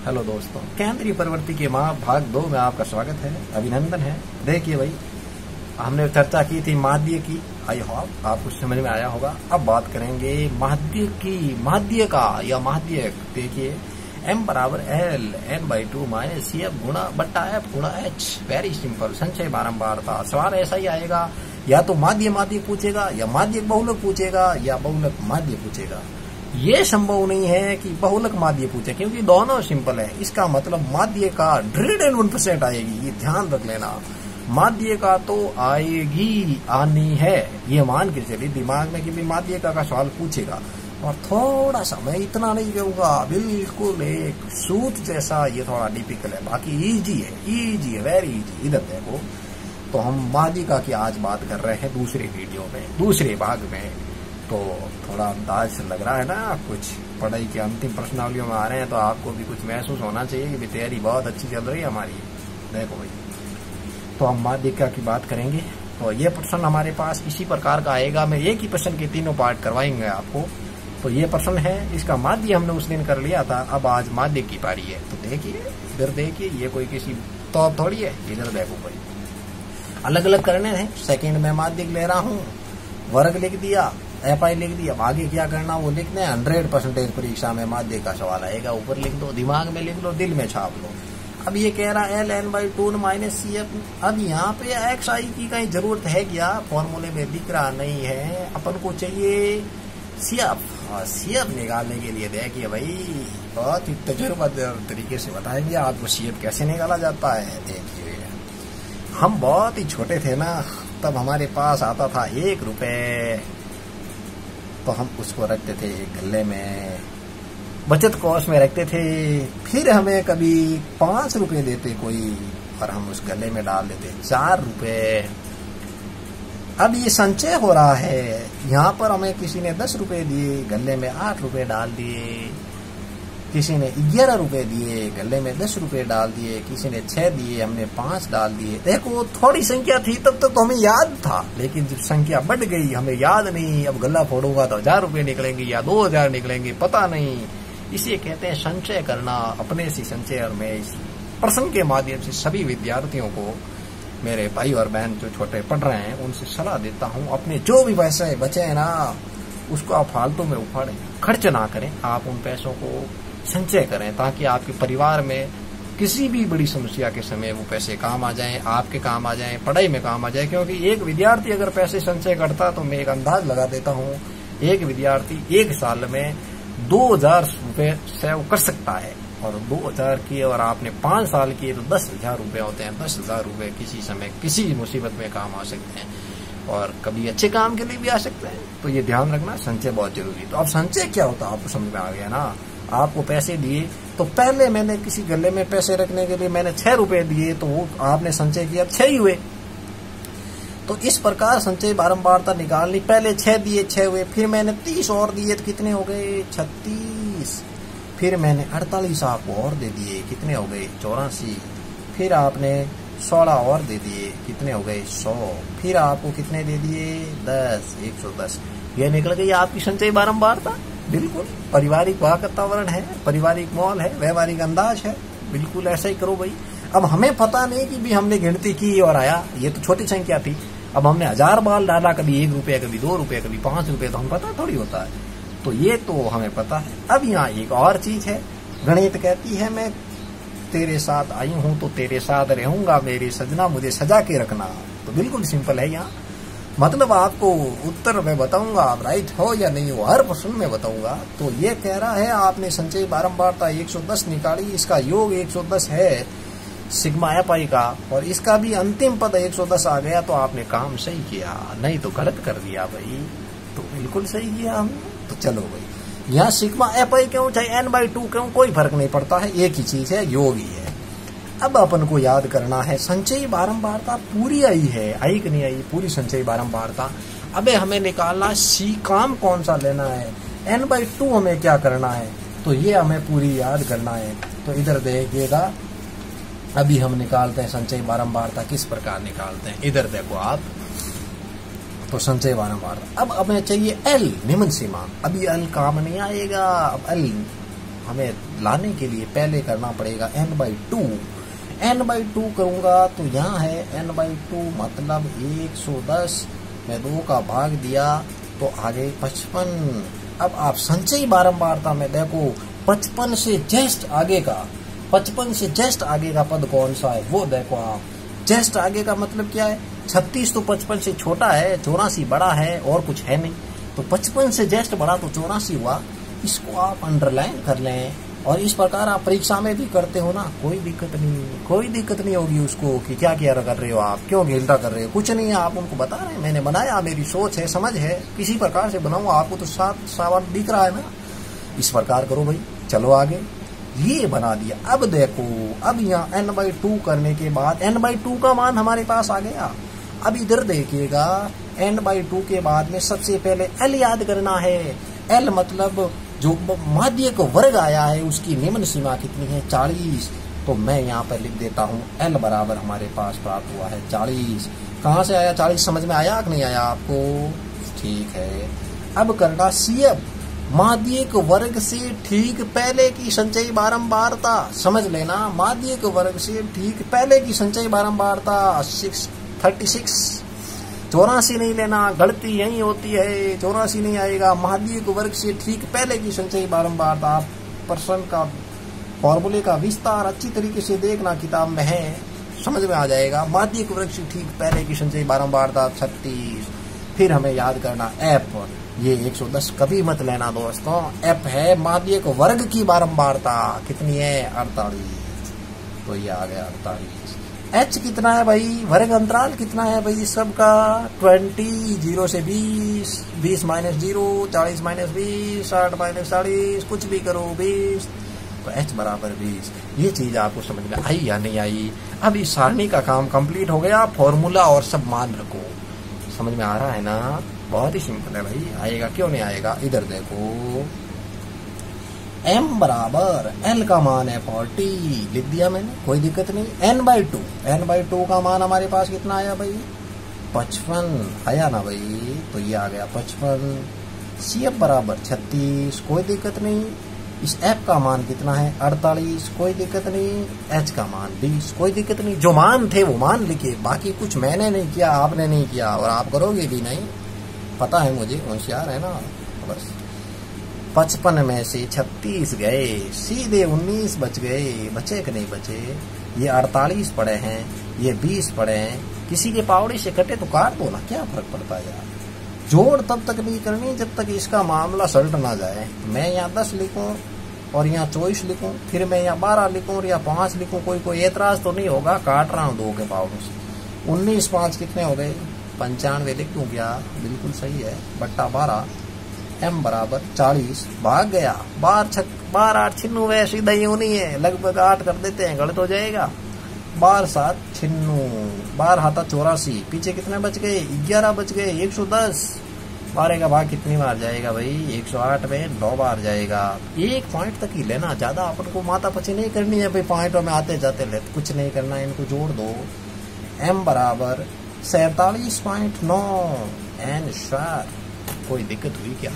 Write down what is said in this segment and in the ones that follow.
Hello दोस्तों, केंद्रीय प्रवृत्ति के भाग 2 में आपका स्वागत है, अभिनंदन है। देखिए भाई, हमने चर्चा की थी माध्य की, आई होप आपको समझ में आया होगा। अब बात करेंगे माध्य की, माध्य का या माध्य। देखिए m बराबर l n/2 माइनस CF गुणा बट्टा f गुणा h। वेरी सिंपल, संचय बारंबारता। सवाल ऐसा ही आएगा, या तो माध्य माध्य पूछेगा, या माध्य बहुलक पूछेगा, या बहुलक माध्य पूछेगा। ये संभव नहीं है कि बहुलक माध्य पूछे, क्योंकि दोनों सिंपल है। इसका मतलब माध्य का 101% आएगी, ये ध्यान रख लेना। माध्य का तो आएगी, आनी है, ये मान के चलिए दिमाग में कि भी माध्य का सवाल पूछेगा। और थोड़ा सा मैं इतना नहीं कहूंगा, बिल्कुल एक सूत जैसा, ये थोड़ा डिफिकल्ट है, बाकी इजी है, वेरी इजी। इधर देखो, तो हम माध्यिका की आज बात कर रहे हैं दूसरे वीडियो में, दूसरे भाग में। तो थोड़ा अंदाज लग रहा है ना, कुछ पढ़ाई के अंतिम प्रश्नावलियों में आ रहे हैं, तो आपको भी कुछ महसूस होना चाहिए कि तैयारी बहुत अच्छी चल रही है हमारी। देखो भाई, तो हम माध्यिका की बात करेंगे। तो ये प्रश्न हमारे पास इसी प्रकार का आएगा। मैं एक ही प्रश्न के तीनों पार्ट करवाएंगे आपको। तो ये प्रश्न है, इसका माध्य हमने उस दिन कर लिया था, अब आज माध्य की पारी है। तो देखिए, इधर देखिए, ये कोई किसी तो थोड़ी है। इधर देखो भाई, अलग अलग करने हैं। सेकेंड में माध्य ले रहा हूँ, वर्ग लिख दिया, FI लिख दिया। अब आगे क्या करना वो लिखना है। 100% परीक्षा में माध्य का सवाल आएगा, ऊपर लिख दो, दिमाग में लिख लो, दिल में छाप लो। अब ये कह रहा है ln/2 माइनस CF। अब यहाँ पे xi की कहीं जरूरत है क्या? फॉर्मूले में दिख रहा नहीं है। अपन को चाहिए CF। CF निकालने के लिए देखिए भाई, बहुत ही तजुर्बेदार तरीके से बताएंगे आपको CF कैसे निकाला जाता है। देखिए, हम बहुत ही छोटे थे ना, तब हमारे पास आता था 1 रुपए, तो हम उसको रखते थे गले में, बचत कोष में रखते थे। फिर हमें कभी 5 रुपए देते कोई, और हम उस गले में डाल देते 4 रुपए। अब ये संचय हो रहा है। यहाँ पर हमें किसी ने 10 रुपए दिए, गले में 8 रुपए डाल दिए। किसी ने 11 रुपए दिए, गले में 10 रुपए डाल दिए। किसी ने 6 दिए, हमने 5 डाल दिए। देखो, थोड़ी संख्या थी तब तक तो हमें याद था, लेकिन जब संख्या बढ़ गई हमें याद नहीं। अब गला फोड़ूंगा तो 1000 रुपए निकलेंगे या 2000 निकलेंगे, पता नहीं। इसे कहते हैं संचय करना, अपने से संचय। और मैं इस प्रश्न के माध्यम से सभी विद्यार्थियों को, मेरे भाई और बहन जो छोटे पढ़ रहे हैं, उनसे सलाह देता हूँ, अपने जो भी पैसे बचे हैं ना, उसको आप फालतू में उफाड़ें, खर्च ना करें। आप उन पैसों को संचय करें, ताकि आपके परिवार में किसी भी बड़ी समस्या के समय वो पैसे काम आ जाएं, आपके काम आ जाएं, पढ़ाई में काम आ जाए। क्योंकि एक विद्यार्थी अगर पैसे संचय करता, तो मैं एक अंदाज लगा देता हूँ, एक विद्यार्थी 1 साल में 2000 रुपए सेव कर सकता है। और 2000 किए और आपने 5 साल किए तो 10,000 रुपए होते हैं। 10,000 रुपए किसी समय किसी मुसीबत में काम आ सकते हैं, और कभी अच्छे काम के लिए भी आ सकते हैं। तो ये ध्यान रखना, संचय बहुत जरूरी है। तो अब संचय क्या होता है आपको समझ में आ गया ना। आपको पैसे दिए, तो पहले मैंने किसी गले में पैसे रखने के लिए मैंने 6 रुपए दिए, तो वो आपने संचय किया, 6 ही हुए। तो इस प्रकार संचय बारंबारता निकालनी। पहले 6 दिए, 6 हुए। फिर मैंने 30 और दिए, तो कितने हो गए? 36। फिर मैंने 48 आपको और दे दिए, कितने हो गए? 84। फिर आपने 16 और दे दिए, कितने हो गए? 100। फिर आपको कितने दे दिए? 10, 110। ये निकल गई आपकी संचय बारंबारता। बिल्कुल पारिवारिक वातावरण है, पारिवारिक माहौल है, व्यवहारिक अंदाज है, बिल्कुल ऐसा ही करो भाई। अब हमें पता नहीं कि भी हमने गिनती की और आया, ये तो छोटी संख्या थी। अब हमने 1000 बाल डाला, कभी 1 रुपया, कभी 2 रुपये, कभी 5 रुपये, तो हम पता थोड़ी होता है। तो ये तो हमें पता है। अब यहाँ एक और चीज है, गणित कहती है, मैं तेरे साथ आई हूं तो तेरे साथ रहूंगा, मेरी सजना मुझे सजा के रखना। तो बिल्कुल सिंपल है यहाँ, मतलब आपको उत्तर मैं बताऊंगा, आप राइट हो या नहीं हो, हर प्रश्न में बताऊंगा। तो ये कह रहा है आपने संचय बारंबारता 110 निकाली, इसका योग 110 है सिग्मा FI का, और इसका भी अंतिम पद 110 आ गया, तो आपने काम सही किया, नहीं तो गलत कर दिया भाई। तो बिल्कुल सही किया हमने। तो चलो भाई, यहाँ सिग्मा FI क्यों, चाहे n/2 क्यों, कोई फर्क नहीं पड़ता है, एक ही चीज है, योग ही है। अब अपन को याद करना है, संचयी बारंबारता पूरी आई है, आई कि नहीं आई, पूरी संचयी बारंबारता। अबे हमें निकालना सी काम कौन सा लेना है, n/2 हमें क्या करना है, तो ये हमें पूरी याद करना है। तो इधर देखिएगा, अभी हम निकालते हैं संचयी बारंबारता, किस प्रकार निकालते हैं। इधर देखो आप, तो संचय बारंबारता। अब हमें चाहिए L निम्न सीमा। अभी L काम नहीं आएगा, अब L हमें लाने के लिए पहले करना पड़ेगा n/2। n/2 करूंगा तो यहाँ है n/2 मतलब 110 में 2 का भाग दिया तो आगे 55। अब आप संचयी बारंबारता में देखो 55 से जस्ट आगे का 55 से जस्ट आगे का पद कौन सा है वो देखो आप। जस्ट आगे का मतलब क्या है, 36 तो 55 से छोटा है, 84 बड़ा है और कुछ है नहीं, तो 55 से जस्ट बड़ा तो 84 हुआ। इसको आप अंडरलाइन कर लें और इस प्रकार आप परीक्षा में भी करते हो ना, कोई दिक्कत नहीं होगी उसको कि क्या क्या कर रहे हो आप, क्यों घेलता कर रहे हो, कुछ नहीं है। आप उनको बता रहे हैं मैंने बनाया, मेरी सोच है, समझ है, किसी प्रकार से बनाऊँ, आपको तो साफ दिख रहा है ना। इस प्रकार करो भाई, चलो आगे। ये बना दिया। अब देखो, अब यहाँ n/2 करने के बाद n/2 का मान हमारे पास आ गया। अब इधर देखिएगा, n/2 के बाद में सबसे पहले l याद करना है। l मतलब जो माध्यक वर्ग आया है उसकी निम्न सीमा कितनी है, 40। तो मैं यहाँ पर लिख देता हूँ l बराबर हमारे पास प्राप्त हुआ है 40। कहाँ से आया 40, समझ में आया कि नहीं आया आपको? ठीक है। अब करना CF, माध्यक वर्ग से ठीक पहले की संचयी बारंबारता। समझ लेना, माध्यक वर्ग से ठीक पहले की संचयी बारंबारता 36। 84 नहीं लेना, गलती यही होती है, 84 नहीं आएगा। माध्यक वर्ग से ठीक पहले की संचयी बारंबारता, आप प्रश्न का फॉर्मूले का विस्तार अच्छी तरीके से देखना, किताब में है, समझ में आ जाएगा। माध्यक वर्ग से ठीक पहले की संचयी बारंबारता 36। फिर हमें याद करना F, ये 110 कभी मत लेना दोस्तों। F है माध्यक वर्ग की बारंबारता, कितनी है 48, तो ये आ गया 48। H कितना है भाई, वर्ग अंतराल कितना है भाई सबका 20, 0 से 20, 20 - 0, 40 - 20, 60 - 40, कुछ भी करो 20, तो H बराबर 20। ये चीज आपको समझ में आई या नहीं आई? अब इस सारणी का काम कंप्लीट हो गया, फॉर्मूला और सब मान रखो। समझ में आ रहा है ना? बहुत ही सिंपल है भाई, आएगा क्यों नहीं आएगा। इधर देखो, m बराबर l का मान है 40, लिख दिया मैंने, कोई दिक्कत नहीं। n/2 का मान हमारे पास कितना आया भाई, 55 आया ना भाई, तो ये आ गया 55। CF बराबर 36, कोई दिक्कत नहीं। इस F का मान कितना है 48, कोई दिक्कत नहीं। H का मान 20, कोई दिक्कत नहीं। जो मान थे वो मान लिखे, बाकी कुछ मैंने नहीं किया, आपने नहीं किया और आप करोगे भी नहीं, पता है मुझे, होशियार है ना। बस 55 में से 36 गए, सीधे 19 बच गए, बचे कि नहीं बचे। ये 48 पड़े हैं, ये 20 पड़े हैं, किसी के पावड़ी से कटे तो काट दो ना, क्या फर्क पड़ता है यार। जोड़ तब तक नहीं करनी जब तक इसका मामला सल्ट ना जाए। मैं यहाँ 10 लिखूं और यहाँ 24 लिखूं, फिर मैं यहाँ 12 लिखूं और यहाँ 5 लिखूं, कोई एतराज तो नहीं होगा, काट रहा हूँ 2 के पावड़ों से। 19 5 कितने हो गए, 95 लिख दूं क्या, बिल्कुल सही है, बट्टा 12। m बराबर 40, भाग गया, 12 8 96, सीधा ही होनी है, लगभग 8 कर देते हैं, गलत हो जाएगा। 12 7 96, 12 हाथा 84, पीछे कितने बच गए, 11 बच गए, 110। 12 का भाग कितनी बार जाएगा भाई, 108 में 9 बार जाएगा। एक पॉइंट तक ही लेना, ज्यादा अपन को माथा पची नहीं करनी है भाई, पॉइंटों में आते जाते ले कुछ नहीं करना है, इनको जोड़ दो। m बराबर 47.9 n²। कोई दिक्कत हुई क्या,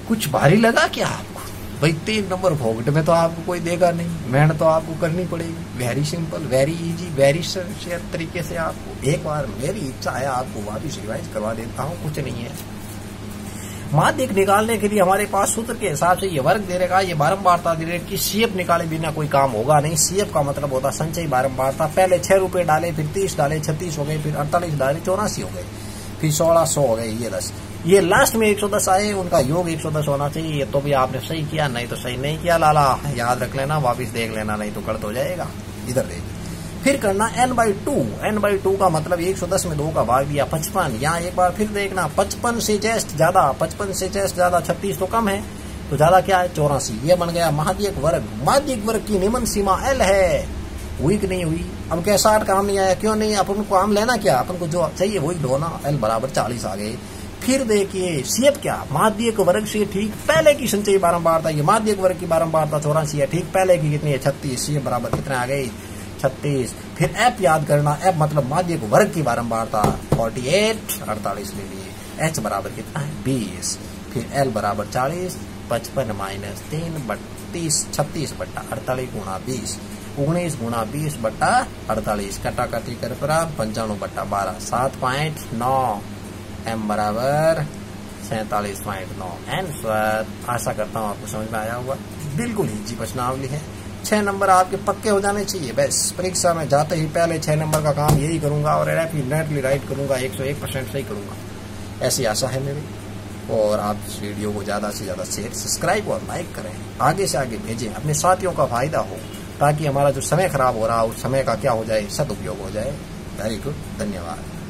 कुछ भारी लगा क्या आपको भाई? 3 नंबर फोकट में तो आपको कोई देगा नहीं, मेहनत तो आपको करनी पड़ेगी। Very simple, very easy, very share तरीके से आपको एक बार मेरी इच्छा है आपको वापिस रिवाइज करवा देता हूँ, कुछ नहीं है। माध्यक निकालने के लिए हमारे पास सूत्र के हिसाब से ये वर्ग दे रहेगा, ये बारंबारता दे रहेगी, CF निकाले बिना कोई काम होगा नहीं। CF का मतलब होता संचयी बारंबारता। पहले 6 रुपए डाले, फिर 30 डाले, 36 हो गए, फिर 48 डाले, 84 हो गए, फिर 1600 हो गए, ये 10, ये लास्ट में 110 आए, उनका योग 110 होना चाहिए। ये तो भी आपने सही किया, नहीं तो सही नहीं किया लाला, याद रख लेना, वापिस देख लेना, नहीं तो गलत हो जाएगा। इधर देख, फिर करना n/2 का मतलब 110 में 2 का भाग दिया 55। यहाँ एक बार फिर देखना, 55 से जस्ट ज्यादा, 55 से जस्ट ज्यादा 36 तो कम है, तो ज्यादा क्या है 84। ये बन गया माध्यक वर्ग। माध्यक वर्ग की निम्न सीमा l है, हुई कि नहीं हुई? अब क्या 60 काम नहीं आया, क्यों नहीं? अपन को काम लेना क्या, अपन को जो चाहिए वही लो ना। l बराबर 40 आ गए। फिर देखिए CF क्या, माध्यक वर्ग से ठीक पहले की संचयी बारंबारता, ये माध्यक वर्ग की बारंबारता 84 है, ठीक पहले की कितनी है 36, CF बराबर कितने आ गए 36। फिर F याद करना, F मतलब माध्यक वर्ग की बारंबारता 48 ले लिए। H बराबर कितना है 20, फिर L बराबर 40, 55 माइनस 3 32 36 बट्टा 48 गुणा 20 19 गुणा 20 बट्टा 48 कटाकटी कर पर 95 बट्टा 12 7.9 m बराबर 47.9 आंसर। आशा करता हूँ आपको समझ में आया होगा। बिल्कुल इजी प्रश्नावली है। 6 नंबर आपके पक्के हो जाने चाहिए। बस परीक्षा में जाते ही पहले 6 नंबर का काम यही करूंगा और डेफिनेटली राइट करूंगा, 101% सही करूंगा, ऐसी आशा है मेरी। और आप इस वीडियो को ज्यादा से ज्यादा शेयर, सब्सक्राइब और लाइक करें, आगे से आगे भेजें, अपने साथियों का फायदा हो, ताकि हमारा जो समय खराब हो रहा है उस समय का क्या हो जाए, सदुपयोग हो जाए। वेरी गुड, धन्यवाद।